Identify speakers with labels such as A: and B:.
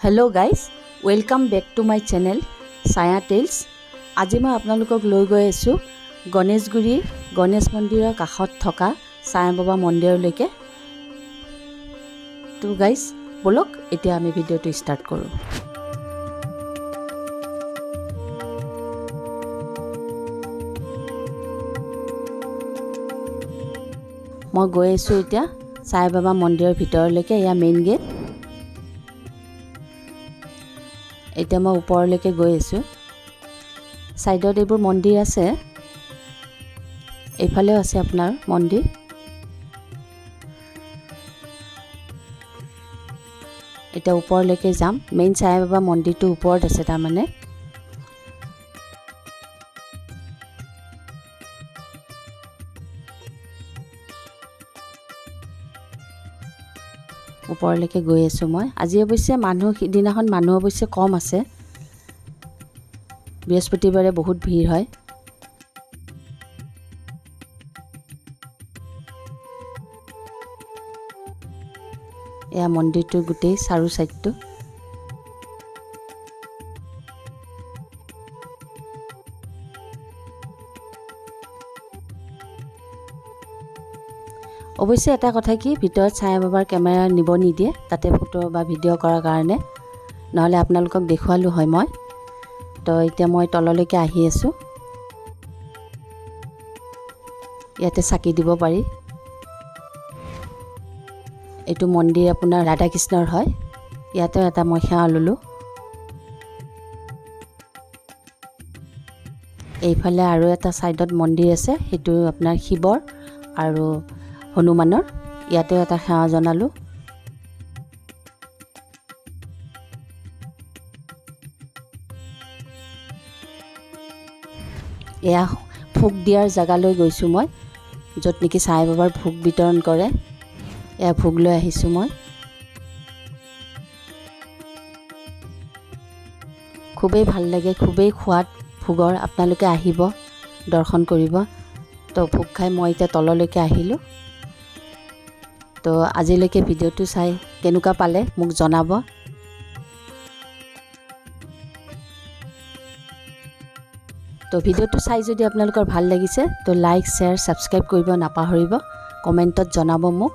A: Hello' guys, welcome back to my channel Chhaya tales. আজি মই আপোনালোকক লৈ গৈ আছোঁ গণেশগুৰিৰ গণেশ মন্দিৰৰ কাষত থকা ছায়া বাবা মন্দিৰলৈকে। তো গাইজ ব'লক এতিয়া আমি ভিডিঅ'টো ষ্টাৰ্ট কৰোঁ। মই গৈ আছোঁ এতিয়া ছায়া বাবা মন্দিৰৰ ভিতৰলৈকে। এয়া মেইন গেট। এতিয়া মই ওপৰলৈকে গৈ আছোঁ। ছাইডত এইবোৰ মন্দিৰ আছে, এইফালেও আছে আপোনাৰ মন্দিৰ। এতিয়া ওপৰলৈকে যাম। মেইন ছায়া বাবা মন্দিৰটো ওপৰত আছে তাৰমানে। ওপৰলৈকে গৈ আছোঁ মই। আজি অৱশ্যে সিদিনাখন মানুহ অৱশ্যে কম আছে, বৃহস্পতিবাৰে বহুত ভিৰ হয়। এয়া মন্দিৰটোৰ গোটেই চাৰু চাইডটো। অৱশ্যে এটা কথা কি, ভিতৰত ছায়া বাবাৰ কেমেৰা নিব নিদিয়ে, তাতে ফটো বা ভিডিঅ' কৰাৰ কাৰণে, নহ'লে আপোনালোকক দেখুৱালোঁ হয় মই। তো এতিয়া মই তললৈকে আহি আছোঁ। ইয়াতে চাকি দিব পাৰি। এইটো মন্দিৰ আপোনাৰ ৰাধা কৃষ্ণৰ হয়। ইয়াতেও এটা মই সেৱা ল'লোঁ। এইফালে আৰু এটা ছাইডত মন্দিৰ আছে, সেইটো আপোনাৰ শিৱৰ আৰু হনুমানৰ। ইয়াতেও এটা সেৱা জনালোঁ। এয়া ভোগ দিয়াৰ জেগালৈ গৈছোঁ মই, য'ত নেকি ছায়া বাবাৰ ভোগ বিতৰণ কৰে। এয়া ভোগ লৈ আহিছোঁ মই। খুবেই ভাল লাগে, খুবেই সোৱাদ ভোগৰ। আপোনালোকে আহিব, দৰ্শন কৰিব। তো ভোগ খাই মই এতিয়া তললৈকে আহিলোঁ। তো আজিলৈকে ভিডিঅ'টো চাই কেনেকুৱা পালে মোক জনাব। তো ভিডিঅ'টো চাই যদি আপোনালোকৰ ভাল লাগিছে তো লাইক, শ্বেয়াৰ, ছাবস্ক্ৰাইব কৰিব নাপাহৰিব। কমেণ্টত জনাব মোক।